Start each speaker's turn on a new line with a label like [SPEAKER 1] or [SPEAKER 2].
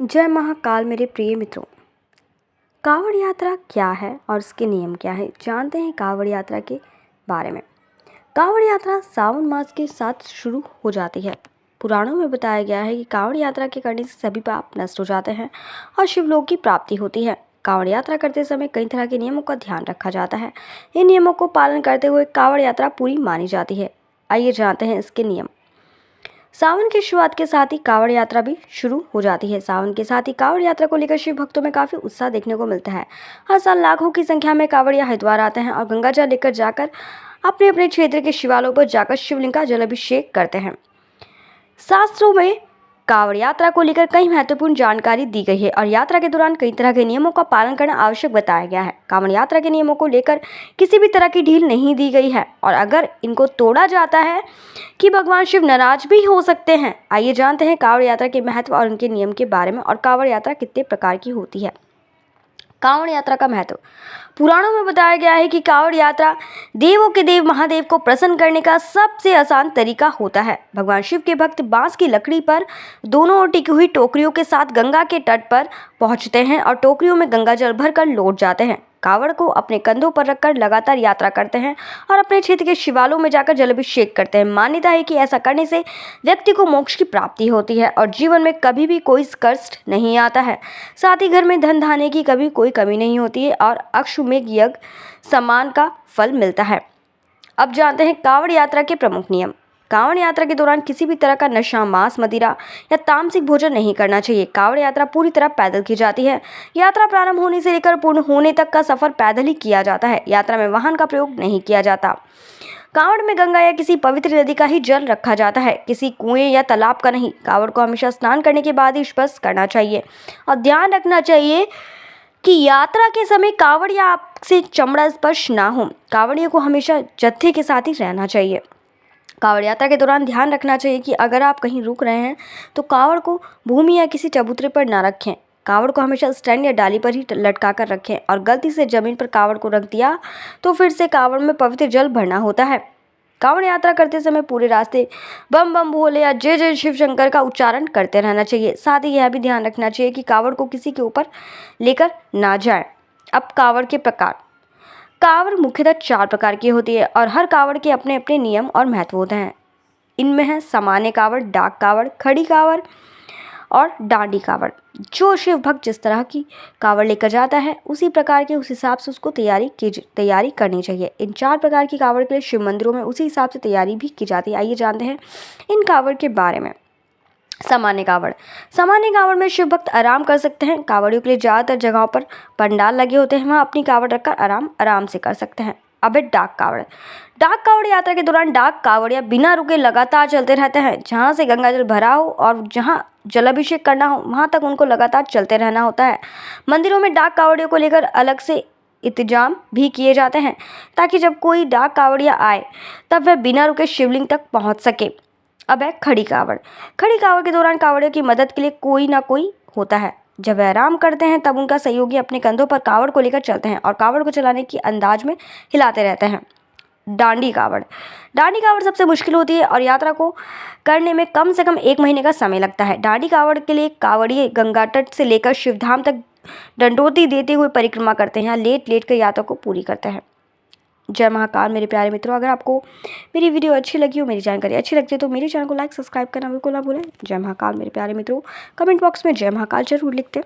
[SPEAKER 1] जय महाकाल मेरे प्रिय मित्रों। कांवड़ यात्रा क्या है और इसके नियम क्या है, जानते हैं कांवड़ यात्रा के बारे में। कांवड़ यात्रा सावन मास के साथ शुरू हो जाती है। पुराणों में बताया गया है कि कांवड़ यात्रा के करने से सभी पाप नष्ट हो जाते हैं और शिवलोक की प्राप्ति होती है। कांवड़ यात्रा करते समय कई तरह के नियमों का ध्यान रखा जाता है। इन नियमों को पालन करते हुए कांवड़ यात्रा पूरी मानी जाती है। आइए जानते हैं इसके नियम। सावन की शुरुआत के साथ ही कांवड़ यात्रा भी शुरू हो जाती है। सावन के साथ ही कांवड़ यात्रा को लेकर शिव भक्तों में काफी उत्साह देखने को मिलता है। हर साल लाखों की संख्या में कांवड़िया हरिद्वार आते हैं और गंगा जल लेकर जाकर अपने अपने क्षेत्र के शिवालयों पर जाकर शिवलिंग का जलाभिषेक करते हैं। शास्त्रों में कांवड़ यात्रा को लेकर कई महत्वपूर्ण जानकारी दी गई है और यात्रा के दौरान कई तरह के नियमों का पालन करना आवश्यक बताया गया है। कांवड़ यात्रा के नियमों को लेकर किसी भी तरह की ढील नहीं दी गई है और अगर इनको तोड़ा जाता है कि भगवान शिव नाराज भी हो सकते हैं। आइए जानते हैं कांवड़ यात्रा के महत्व और उनके नियम के बारे में और कांवड़ यात्रा कितने प्रकार की होती है। कांवड़ यात्रा का महत्व। पुराणों में बताया गया है कि कांवड़ यात्रा देवों के देव महादेव को प्रसन्न करने का सबसे आसान तरीका होता है। भगवान शिव के भक्त बांस की लकड़ी पर दोनों ओर टिकी हुई टोकरियों के साथ गंगा के तट पर पहुंचते हैं और टोकरियों में गंगा जल भरकर लौट जाते हैं। कांवड़ को अपने कंधों पर रखकर लगातार यात्रा करते हैं और अपने क्षेत्र के शिवालयों में जाकर जलाभिषेक करते हैं। मान्यता है कि ऐसा करने से व्यक्ति को मोक्ष की प्राप्ति होती है और जीवन में कभी भी कोई कष्ट नहीं आता है। साथ ही घर में धन धान्य की कभी कोई कमी नहीं होती है और अश्वमेध यज्ञ सम्मान का फल मिलता है। अब जानते हैं कांवड़ यात्रा के प्रमुख नियम। कांवड़ यात्रा के दौरान किसी भी तरह का नशा, मांस, मदिरा या तामसिक भोजन नहीं करना चाहिए। कांवड़ यात्रा पूरी तरह पैदल की जाती है। यात्रा प्रारंभ होने से लेकर पूर्ण होने तक का सफर पैदल ही किया जाता है। यात्रा में वाहन का प्रयोग नहीं किया जाता। कांवड़ में गंगा या किसी पवित्र नदी का ही जल रखा जाता है, किसी कुएं या तालाब का नहीं। कांवड़ को हमेशा स्नान करने के बाद ही स्पर्श करना चाहिए और ध्यान रखना चाहिए कि यात्रा के समय कांवड़िया आपसे चमड़ा स्पर्श ना हो। कांवड़ियों को हमेशा जत्थे के साथ ही रहना चाहिए। कांवड़ यात्रा के दौरान ध्यान रखना चाहिए कि अगर आप कहीं रुक रहे हैं तो कांवड़ को भूमि या किसी चबूतरे पर ना रखें। कांवड़ को हमेशा स्टैंड या डाली पर ही लटका कर रखें और गलती से जमीन पर कांवड़ को रख दिया तो फिर से कांवड़ में पवित्र जल भरना होता है। कांवड़ यात्रा करते समय पूरे रास्ते बम बम भोले या जय जय शिव शंकर का उच्चारण करते रहना चाहिए। साथ ही यह भी ध्यान रखना चाहिए कि कांवड़ को किसी के ऊपर लेकर ना जाए। अब कांवड़ के प्रकार। कांवड़ मुख्यतः 4 प्रकार की होती है और हर कांवड़ के अपने अपने नियम और महत्व होते हैं। इनमें है सामान्य कांवड़, डाक कांवड़, खड़ी कांवड़ और डांडी कांवड़। जो शिव भक्त जिस तरह की कांवड़ लेकर जाता है उसी प्रकार के उस हिसाब से उसको तैयारी करनी चाहिए। इन 4 प्रकार की कांवड़ के लिए शिव मंदिरों में उसी हिसाब से तैयारी भी की जाती है। आइए जानते हैं इन कांवड़ के बारे में। सामान्य कांवड़। सामान्य कांवड़ में शिव भक्त आराम कर सकते हैं। कांवड़ियों के लिए ज़्यादातर जगहों पर पंडाल लगे होते हैं, वहाँ अपनी कांवड़ रखकर आराम से कर सकते हैं। अब है डाक कांवड़। डाक कांवड़ यात्रा के दौरान डाक कांवड़िया बिना रुके लगातार चलते रहते हैं। जहाँ से गंगा जल भरा हो और जहाँ जलाभिषेक करना हो वहाँ तक उनको लगातार चलते रहना होता है। मंदिरों में डाक कांवड़ियों को लेकर अलग से इंतजाम भी किए जाते हैं ताकि जब कोई डाक कांवड़िया आए तब वह बिना रुके शिवलिंग तक पहुँच सके। अब है खड़ी कांवड़। खड़ी कांवड़ के दौरान कांवड़ियों की मदद के लिए कोई ना कोई होता है। जब वह आराम करते हैं तब उनका सहयोगी अपने कंधों पर कांवड़ को लेकर चलते हैं और कांवड़ को चलाने की अंदाज में हिलाते रहते हैं। डांडी कांवड़। डांडी कांवड़ सबसे मुश्किल होती है और यात्रा को करने में कम से कम 1 महीने का समय लगता है। डांडी कांवड़ के लिए कांवड़िए गंगा तट से लेकर शिवधाम तक डंडोती देते हुए परिक्रमा करते हैं। लेट लेट कर यात्रा को पूरी करते हैं। जय महाकाल मेरे प्यारे मित्रों। अगर आपको मेरी वीडियो अच्छी लगी हो, मेरी जानकारी अच्छी लगती है तो मेरे चैनल को लाइक सब्सक्राइब करना बिल्कुल ना भूलें। जय महाकाल मेरे प्यारे मित्रों। कमेंट बॉक्स में जय महाकाल जरूर लिखते हैं।